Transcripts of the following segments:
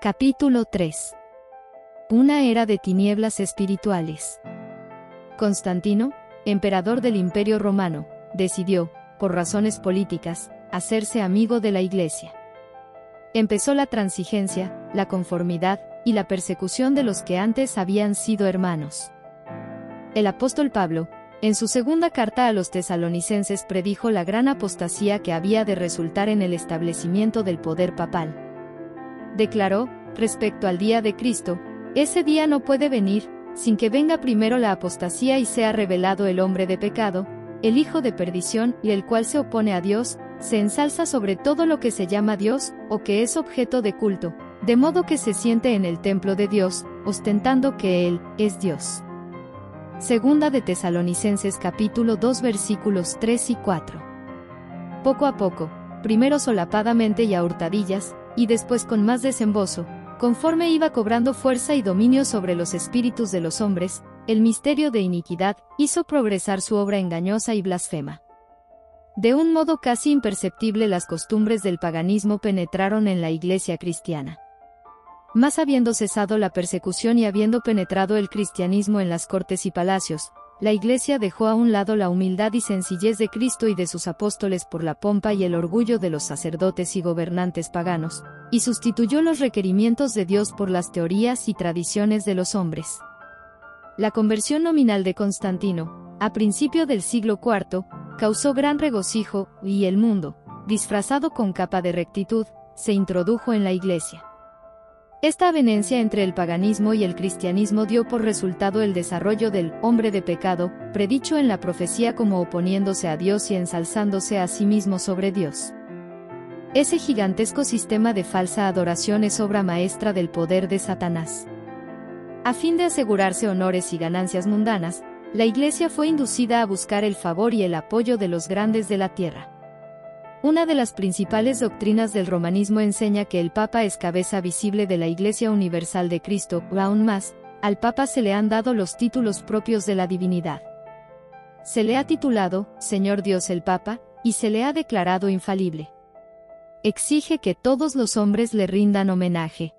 Capítulo 3. Una era de tinieblas espirituales. Constantino, emperador del Imperio Romano, decidió, por razones políticas, hacerse amigo de la Iglesia. Empezó la transigencia, la conformidad y la persecución de los que antes habían sido hermanos. El apóstol Pablo, en su segunda carta a los tesalonicenses, predijo la gran apostasía que había de resultar en el establecimiento del poder papal. Declaró, respecto al día de Cristo, ese día no puede venir, sin que venga primero la apostasía y sea revelado el hombre de pecado, el hijo de perdición, y el cual se opone a Dios, se ensalza sobre todo lo que se llama Dios, o que es objeto de culto, de modo que se siente en el templo de Dios, ostentando que Él es Dios. Segunda de Tesalonicenses capítulo 2 versículos 3 y 4. Poco a poco, primero solapadamente y a hurtadillas, y después con más desembozo, conforme iba cobrando fuerza y dominio sobre los espíritus de los hombres, el misterio de iniquidad hizo progresar su obra engañosa y blasfema. De un modo casi imperceptible las costumbres del paganismo penetraron en la Iglesia cristiana. Mas habiendo cesado la persecución y habiendo penetrado el cristianismo en las cortes y palacios, la Iglesia dejó a un lado la humildad y sencillez de Cristo y de sus apóstoles por la pompa y el orgullo de los sacerdotes y gobernantes paganos, y sustituyó los requerimientos de Dios por las teorías y tradiciones de los hombres. La conversión nominal de Constantino, a principio del siglo IV, causó gran regocijo, y el mundo, disfrazado con capa de rectitud, se introdujo en la Iglesia. Esta avenencia entre el paganismo y el cristianismo dio por resultado el desarrollo del hombre de pecado, predicho en la profecía como oponiéndose a Dios y ensalzándose a sí mismo sobre Dios. Ese gigantesco sistema de falsa adoración es obra maestra del poder de Satanás. A fin de asegurarse honores y ganancias mundanas, la Iglesia fue inducida a buscar el favor y el apoyo de los grandes de la tierra. Una de las principales doctrinas del romanismo enseña que el Papa es cabeza visible de la Iglesia Universal de Cristo, o aún más, al Papa se le han dado los títulos propios de la divinidad. Se le ha titulado Señor Dios el Papa, y se le ha declarado infalible. Exige que todos los hombres le rindan homenaje.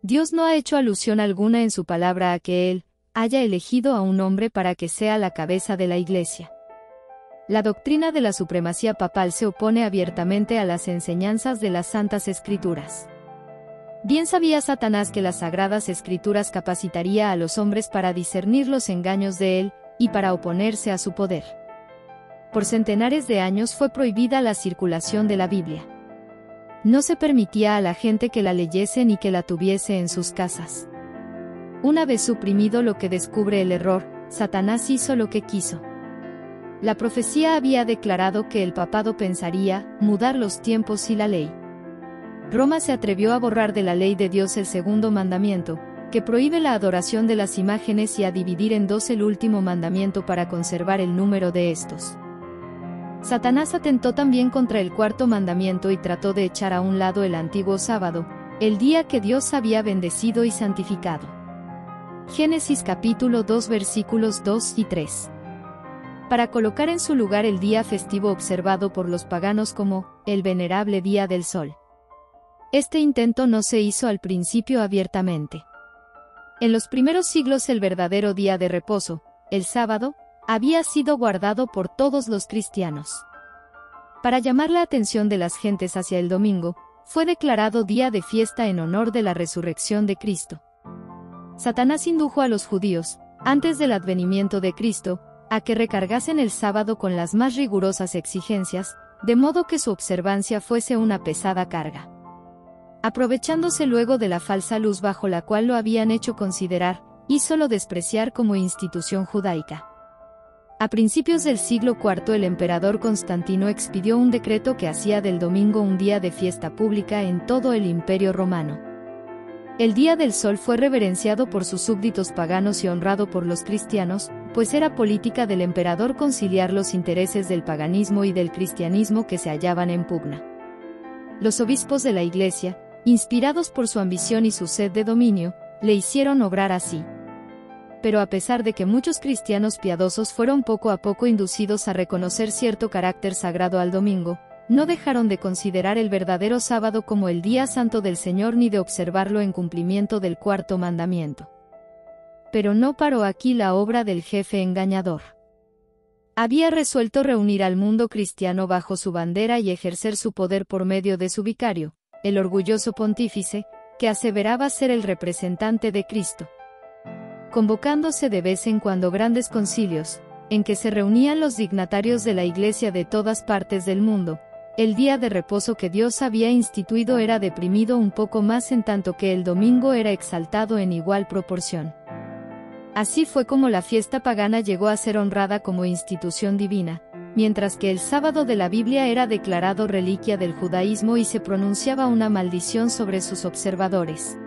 Dios no ha hecho alusión alguna en su palabra a que Él haya elegido a un hombre para que sea la cabeza de la Iglesia. La doctrina de la supremacía papal se opone abiertamente a las enseñanzas de las Santas Escrituras. Bien sabía Satanás que las Sagradas Escrituras capacitaría a los hombres para discernir los engaños de él, y para oponerse a su poder. Por centenares de años fue prohibida la circulación de la Biblia. No se permitía a la gente que la leyese ni que la tuviese en sus casas. Una vez suprimido lo que descubre el error, Satanás hizo lo que quiso. La profecía había declarado que el papado pensaría mudar los tiempos y la ley. Roma se atrevió a borrar de la ley de Dios el segundo mandamiento, que prohíbe la adoración de las imágenes, y a dividir en dos el último mandamiento para conservar el número de estos. Satanás atentó también contra el cuarto mandamiento y trató de echar a un lado el antiguo sábado, el día que Dios había bendecido y santificado. Génesis capítulo 2 versículos 2 y 3. Para colocar en su lugar el día festivo observado por los paganos como el venerable día del sol. Este intento no se hizo al principio abiertamente. En los primeros siglos el verdadero día de reposo, el sábado, había sido guardado por todos los cristianos. Para llamar la atención de las gentes hacia el domingo, fue declarado día de fiesta en honor de la resurrección de Cristo. Satanás indujo a los judíos, antes del advenimiento de Cristo, a que recargasen el sábado con las más rigurosas exigencias, de modo que su observancia fuese una pesada carga. Aprovechándose luego de la falsa luz bajo la cual lo habían hecho considerar, hízolo despreciar como institución judaica. A principios del siglo IV el emperador Constantino expidió un decreto que hacía del domingo un día de fiesta pública en todo el Imperio Romano. El Día del Sol fue reverenciado por sus súbditos paganos y honrado por los cristianos, pues era política del emperador conciliar los intereses del paganismo y del cristianismo que se hallaban en pugna. Los obispos de la Iglesia, inspirados por su ambición y su sed de dominio, le hicieron obrar así. Pero a pesar de que muchos cristianos piadosos fueron poco a poco inducidos a reconocer cierto carácter sagrado al domingo, No dejaron de considerar el verdadero sábado como el día santo del Señor ni de observarlo en cumplimiento del cuarto mandamiento. Pero no paró aquí la obra del jefe engañador. Había resuelto reunir al mundo cristiano bajo su bandera y ejercer su poder por medio de su vicario, el orgulloso pontífice, que aseveraba ser el representante de Cristo. Convocándose de vez en cuando grandes concilios, en que se reunían los dignatarios de la Iglesia de todas partes del mundo, el día de reposo que Dios había instituido era deprimido un poco más en tanto que el domingo era exaltado en igual proporción. Así fue como la fiesta pagana llegó a ser honrada como institución divina, mientras que el sábado de la Biblia era declarado reliquia del judaísmo y se pronunciaba una maldición sobre sus observadores.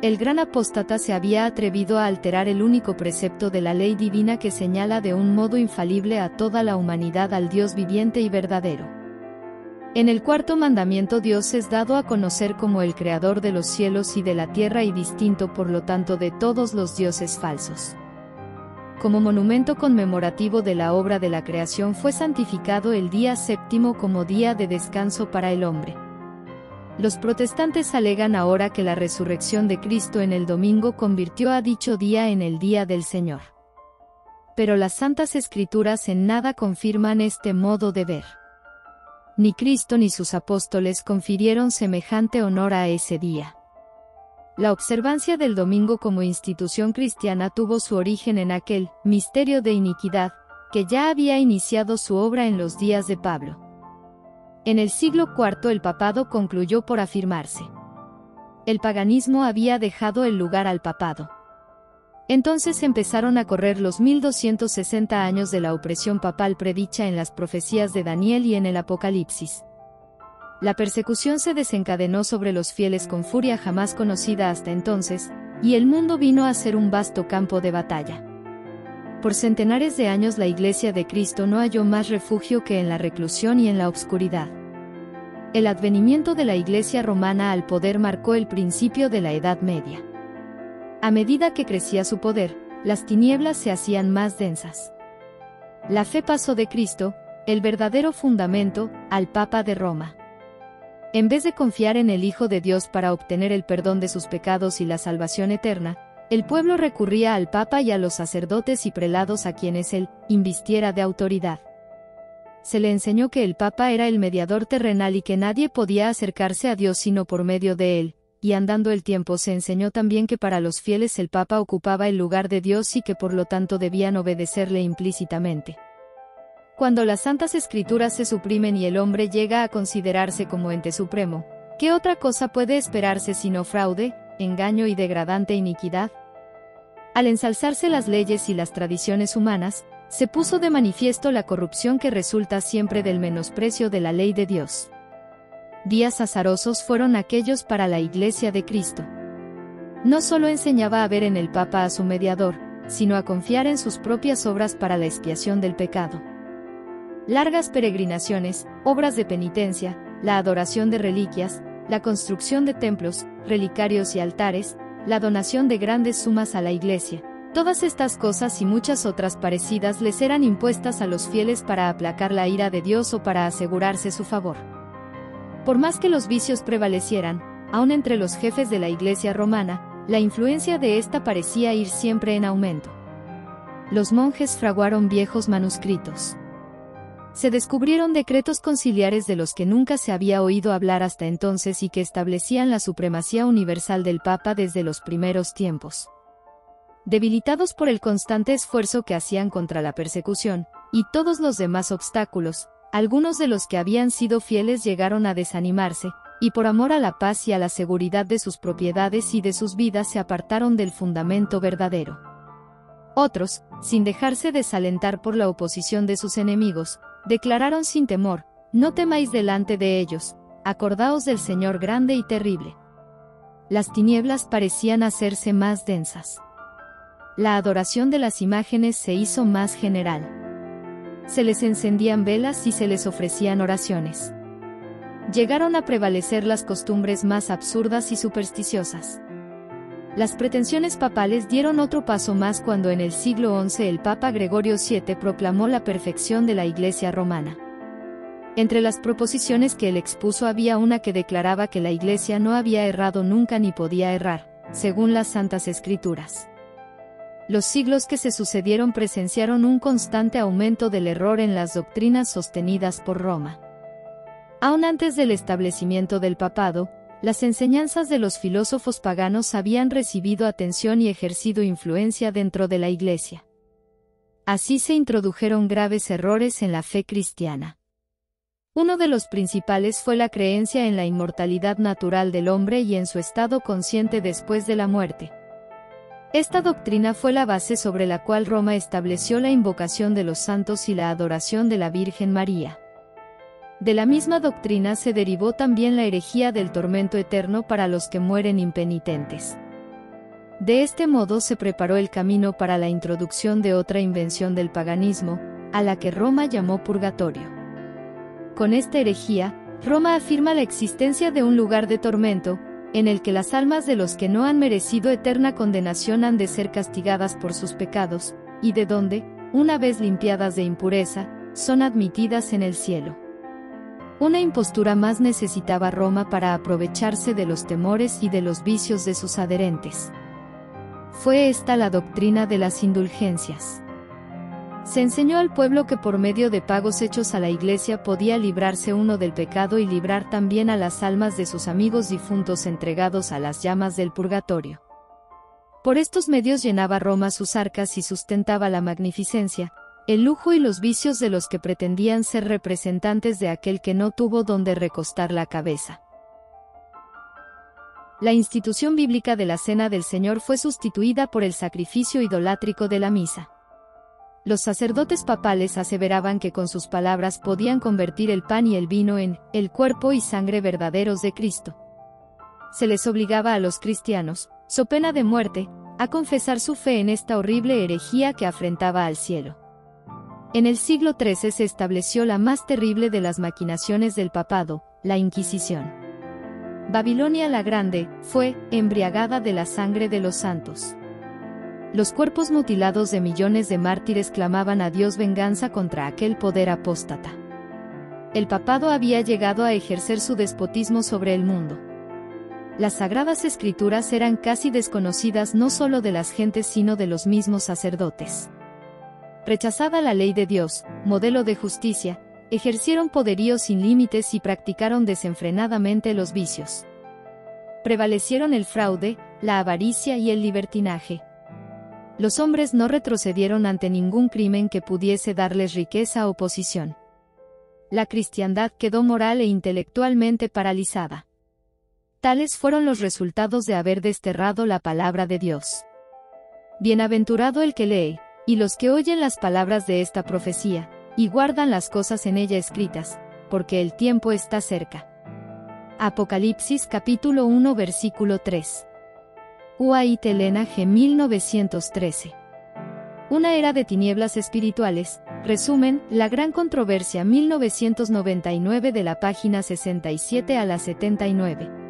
El gran apóstata se había atrevido a alterar el único precepto de la ley divina que señala de un modo infalible a toda la humanidad al Dios viviente y verdadero. En el cuarto mandamiento Dios es dado a conocer como el creador de los cielos y de la tierra y distinto por lo tanto de todos los dioses falsos. Como monumento conmemorativo de la obra de la creación fue santificado el día séptimo como día de descanso para el hombre. Los protestantes alegan ahora que la resurrección de Cristo en el domingo convirtió a dicho día en el día del Señor. Pero las Santas Escrituras en nada confirman este modo de ver. Ni Cristo ni sus apóstoles confirieron semejante honor a ese día. La observancia del domingo como institución cristiana tuvo su origen en aquel misterio de iniquidad, que ya había iniciado su obra en los días de Pablo. En el siglo IV el papado concluyó por afirmarse. El paganismo había dejado el lugar al papado. Entonces empezaron a correr los 1260 años de la opresión papal predicha en las profecías de Daniel y en el Apocalipsis. La persecución se desencadenó sobre los fieles con furia jamás conocida hasta entonces, y el mundo vino a ser un vasto campo de batalla. Por centenares de años la Iglesia de Cristo no halló más refugio que en la reclusión y en la obscuridad. El advenimiento de la Iglesia romana al poder marcó el principio de la Edad Media. A medida que crecía su poder, las tinieblas se hacían más densas. La fe pasó de Cristo, el verdadero fundamento, al Papa de Roma. En vez de confiar en el Hijo de Dios para obtener el perdón de sus pecados y la salvación eterna, el pueblo recurría al Papa y a los sacerdotes y prelados a quienes él invistiera de autoridad. Se le enseñó que el Papa era el mediador terrenal y que nadie podía acercarse a Dios sino por medio de él. Y andando el tiempo se enseñó también que para los fieles el Papa ocupaba el lugar de Dios y que por lo tanto debían obedecerle implícitamente. Cuando las Santas Escrituras se suprimen y el hombre llega a considerarse como ente supremo, ¿qué otra cosa puede esperarse sino fraude, engaño y degradante iniquidad? Al ensalzarse las leyes y las tradiciones humanas, se puso de manifiesto la corrupción que resulta siempre del menosprecio de la ley de Dios. Días azarosos fueron aquellos para la Iglesia de Cristo. No solo enseñaba a ver en el Papa a su mediador, sino a confiar en sus propias obras para la expiación del pecado. Largas peregrinaciones, obras de penitencia, la adoración de reliquias, la construcción de templos, relicarios y altares, la donación de grandes sumas a la Iglesia. Todas estas cosas y muchas otras parecidas les eran impuestas a los fieles para aplacar la ira de Dios o para asegurarse su favor. Por más que los vicios prevalecieran, aun entre los jefes de la Iglesia romana, la influencia de ésta parecía ir siempre en aumento. Los monjes fraguaron viejos manuscritos. Se descubrieron decretos conciliares de los que nunca se había oído hablar hasta entonces y que establecían la supremacía universal del Papa desde los primeros tiempos. Debilitados por el constante esfuerzo que hacían contra la persecución, y todos los demás obstáculos, algunos de los que habían sido fieles llegaron a desanimarse, y por amor a la paz y a la seguridad de sus propiedades y de sus vidas se apartaron del fundamento verdadero. Otros, sin dejarse desalentar por la oposición de sus enemigos, declararon sin temor: no temáis delante de ellos, acordaos del Señor grande y terrible. Las tinieblas parecían hacerse más densas. La adoración de las imágenes se hizo más general. Se les encendían velas y se les ofrecían oraciones. Llegaron a prevalecer las costumbres más absurdas y supersticiosas. Las pretensiones papales dieron otro paso más cuando en el siglo XI el Papa Gregorio VII proclamó la perfección de la Iglesia romana. Entre las proposiciones que él expuso había una que declaraba que la Iglesia no había errado nunca ni podía errar, según las Santas Escrituras. Los siglos que se sucedieron presenciaron un constante aumento del error en las doctrinas sostenidas por Roma. Aún antes del establecimiento del papado, las enseñanzas de los filósofos paganos habían recibido atención y ejercido influencia dentro de la Iglesia. Así se introdujeron graves errores en la fe cristiana. Uno de los principales fue la creencia en la inmortalidad natural del hombre y en su estado consciente después de la muerte. Esta doctrina fue la base sobre la cual Roma estableció la invocación de los santos y la adoración de la Virgen María. De la misma doctrina se derivó también la herejía del tormento eterno para los que mueren impenitentes. De este modo se preparó el camino para la introducción de otra invención del paganismo, a la que Roma llamó purgatorio. Con esta herejía, Roma afirma la existencia de un lugar de tormento, en el que las almas de los que no han merecido eterna condenación han de ser castigadas por sus pecados, y de donde, una vez limpiadas de impureza, son admitidas en el cielo. Una impostura más necesitaba Roma para aprovecharse de los temores y de los vicios de sus adherentes. Fue esta la doctrina de las indulgencias. Se enseñó al pueblo que por medio de pagos hechos a la Iglesia podía librarse uno del pecado y librar también a las almas de sus amigos difuntos entregados a las llamas del purgatorio. Por estos medios llenaba Roma sus arcas y sustentaba la magnificencia, el lujo y los vicios de los que pretendían ser representantes de aquel que no tuvo donde recostar la cabeza. La institución bíblica de la Cena del Señor fue sustituida por el sacrificio idolátrico de la misa. Los sacerdotes papales aseveraban que con sus palabras podían convertir el pan y el vino en el cuerpo y sangre verdaderos de Cristo. Se les obligaba a los cristianos, so pena de muerte, a confesar su fe en esta horrible herejía que afrentaba al cielo. En el siglo XIII se estableció la más terrible de las maquinaciones del papado, la Inquisición. Babilonia la Grande fue embriagada de la sangre de los santos. Los cuerpos mutilados de millones de mártires clamaban a Dios venganza contra aquel poder apóstata. El papado había llegado a ejercer su despotismo sobre el mundo. Las sagradas escrituras eran casi desconocidas no solo de las gentes sino de los mismos sacerdotes. Rechazada la ley de Dios, modelo de justicia, ejercieron poderío sin límites y practicaron desenfrenadamente los vicios. Prevalecieron el fraude, la avaricia y el libertinaje. Los hombres no retrocedieron ante ningún crimen que pudiese darles riqueza o posición. La cristiandad quedó moral e intelectualmente paralizada. Tales fueron los resultados de haber desterrado la palabra de Dios. Bienaventurado el que lee, y los que oyen las palabras de esta profecía, y guardan las cosas en ella escritas, porque el tiempo está cerca. Apocalipsis capítulo 1 versículo 3. UAIT Elena G. 1913. Una era de tinieblas espirituales, resumen, La Gran Controversia 1999 de la página 67 a la 79.